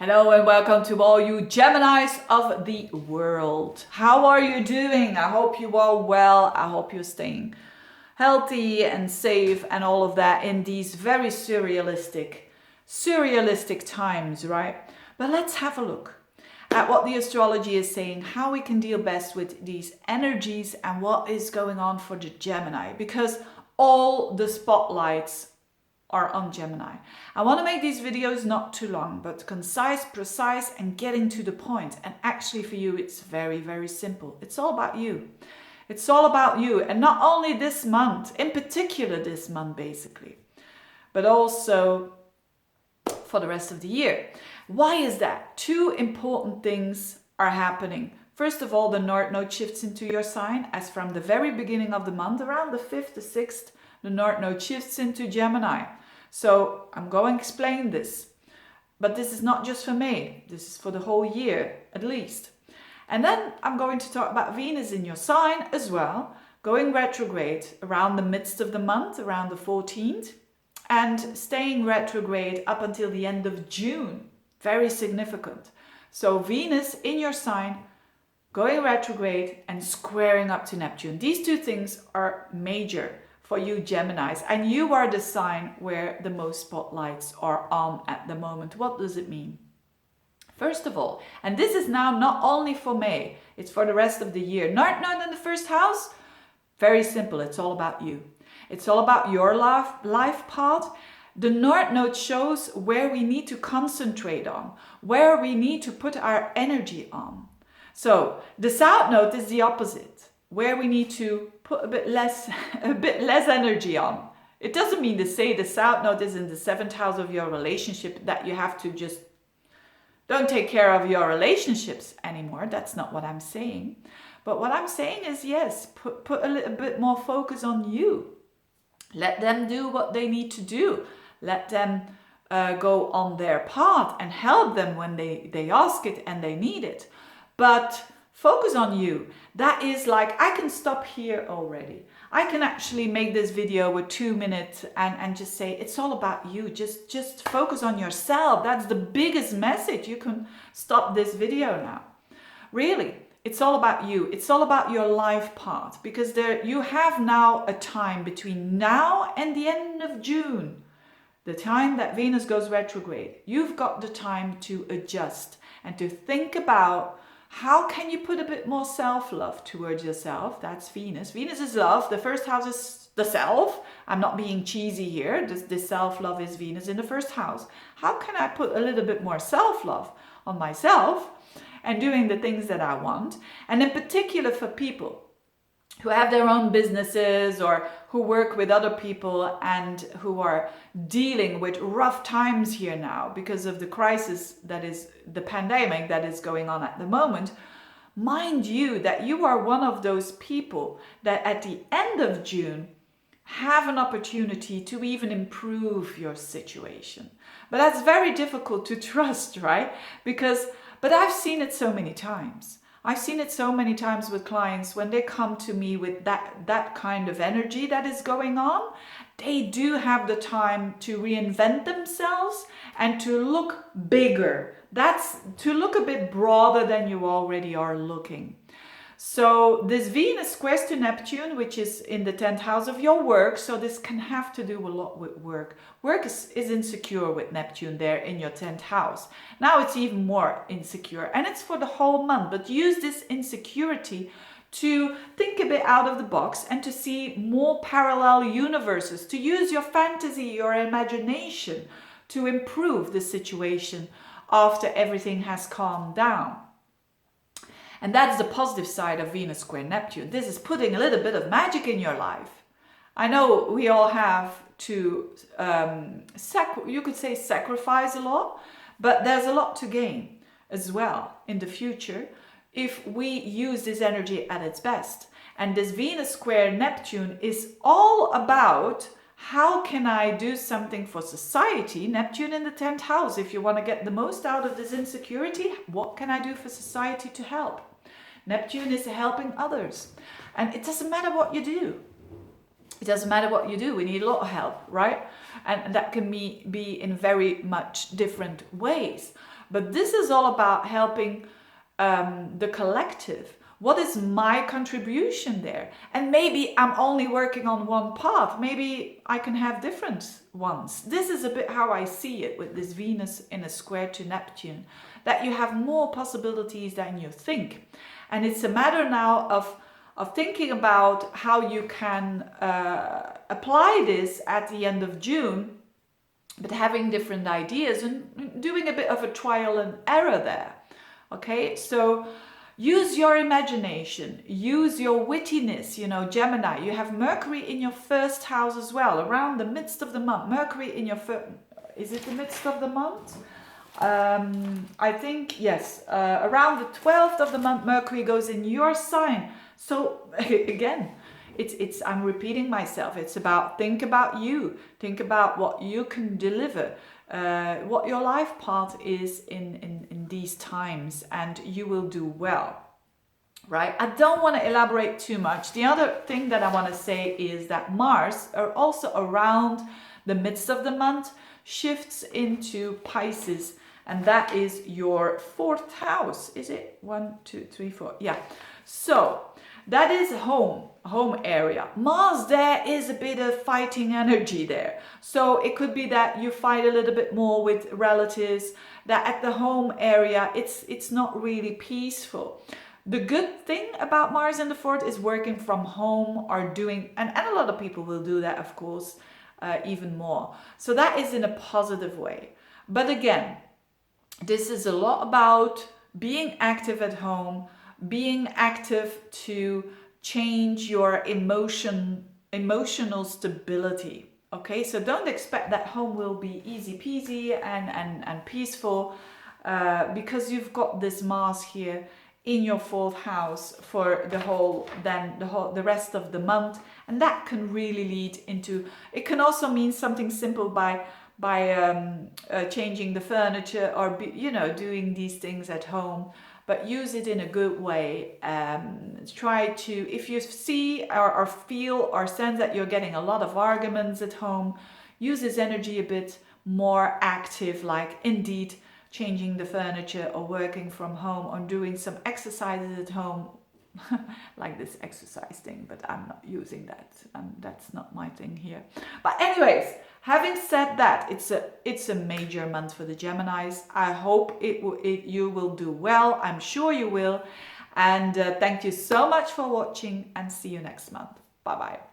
Hello and welcome to all you Geminis of the world. How are you doing? I hope you are well. I hope you're staying healthy and safe and all of that in these very surrealistic times, right? But let's have a look at what the astrology is saying, how we can deal best with these energies and what is going on for the Gemini, because all the spotlights are on Gemini. I want to make these videos not too long, but concise, precise, and getting to the point. And actually for you, it's very, very simple. It's all about you. It's all about you. And not only this month, in particular this month, basically, but also for the rest of the year. Why is that? Two important things are happening. First of all, the North Node shifts into your sign as from the very beginning of the month, around the 5th, the 6th, the North Node shifts into Gemini. So I'm going to explain this, but this is not just for May, this is for the whole year at least. And then I'm going to talk about Venus in your sign as well, going retrograde around the midst of the month, around the 14th, and staying retrograde up until the end of June. Very significant. So Venus in your sign, going retrograde and squaring up to Neptune. These two things are major for you Geminis, and you are the sign where the most spotlights are on at the moment. What does it mean? First of all, and this is now not only for May, it's for the rest of the year. Not in the first house, very simple, it's all about you. It's all about your life path. The North Node shows where we need to concentrate on, where we need to put our energy on. So the South Node is the opposite, where we need to put a bit less energy on. It doesn't mean to say the South Node is in the 7th house of your relationship that you have to just don't take care of your relationships anymore. That's not what I'm saying. But what I'm saying is, yes, put a little bit more focus on you. Let them do what they need to do. Let them go on their path and help them when they ask it and they need it. But focus on you. That is like, I can stop here already. I can actually make this video with 2 minutes and just say, it's all about you. Just focus on yourself. That's the biggest message. You can stop this video now. Really, it's all about you. It's all about your life path, because you have now a time between now and the end of June, the time that Venus goes retrograde. You've got the time to adjust and to think about how can you put a bit more self-love towards yourself. That's Venus. Venus is love. The first house is the self. I'm not being cheesy here. This self-love is Venus in the first house. How can I put a little bit more self-love on myself and doing the things that I want? And in particular for people who have their own businesses or who work with other people and who are dealing with rough times here now because of the crisis that is the pandemic that is going on at the moment. Mind you that you are one of those people that at the end of June have an opportunity to even improve your situation. But that's very difficult to trust, right? But I've seen it so many times. I've seen it so many times with clients when they come to me with that kind of energy that is going on. They do have the time to reinvent themselves and to look bigger. That's to look a bit broader than you already are looking. So this Venus squares to Neptune, which is in the 10th house of your work. So this can have to do a lot with work. Work is insecure with Neptune there in your 10th house. Now it's even more insecure, and it's for the whole month. But use this insecurity to think a bit out of the box and to see more parallel universes, to use your fantasy, your imagination to improve the situation after everything has calmed down. And that's the positive side of Venus square Neptune. This is putting a little bit of magic in your life. I know we all have to, you could say sacrifice a lot, but there's a lot to gain as well in the future if we use this energy at its best. And this Venus square Neptune is all about how can I do something for society? Neptune in the 10th house. If you want to get the most out of this insecurity, what can I do for society to help? Neptune is helping others. And it doesn't matter what you do. It doesn't matter what you do. We need a lot of help, right? And that can be in very much different ways. But this is all about helping the collective. What is my contribution there? And maybe I'm only working on one path. Maybe I can have different ones. This is a bit how I see it with this Venus in a square to Neptune, that you have more possibilities than you think. And it's a matter now of thinking about how you can apply this at the end of June, but having different ideas and doing a bit of a trial and error there. Okay, so use your imagination, use your wittiness. You know, Gemini, you have Mercury in your first house as well, around the midst of the month. Mercury in your first, is it the midst of the month? I think, yes, around the 12th of the month, Mercury goes in your sign. So again, it's I'm repeating myself. It's about, think about you, think about what you can deliver, what your life path is in these times, and you will do well. Right? I don't want to elaborate too much. The other thing that I want to say is that Mars are also around the midst of the month shifts into Pisces, and that is your 4th house. Is it 1, 2, 3, 4? Yeah. So that is home area. Mars there is a bit of fighting energy there. So it could be that you fight a little bit more with relatives, that at the home area it's not really peaceful. The good thing about Mars in the 4th is working from home or doing, and a lot of people will do that, of course, even more. So that is in a positive way. But again, this is a lot about being active at home, being active to change your emotional stability. Okay, so don't expect that home will be easy peasy and peaceful, because you've got this Mars here in your 4th house for the rest of the month, and that can really lead into, it can also mean something simple by changing the furniture or doing these things at home, but use it in a good way. Try to, if you see or feel or sense that you're getting a lot of arguments at home, use this energy a bit more active, like indeed changing the furniture or working from home or doing some exercises at home. Like this exercise thing, but I'm not using that, and that's not my thing here. But anyways, having said that, it's a major month for the Geminis. I hope you will do well. I'm sure you will. And thank you so much for watching, and see you next month. Bye bye.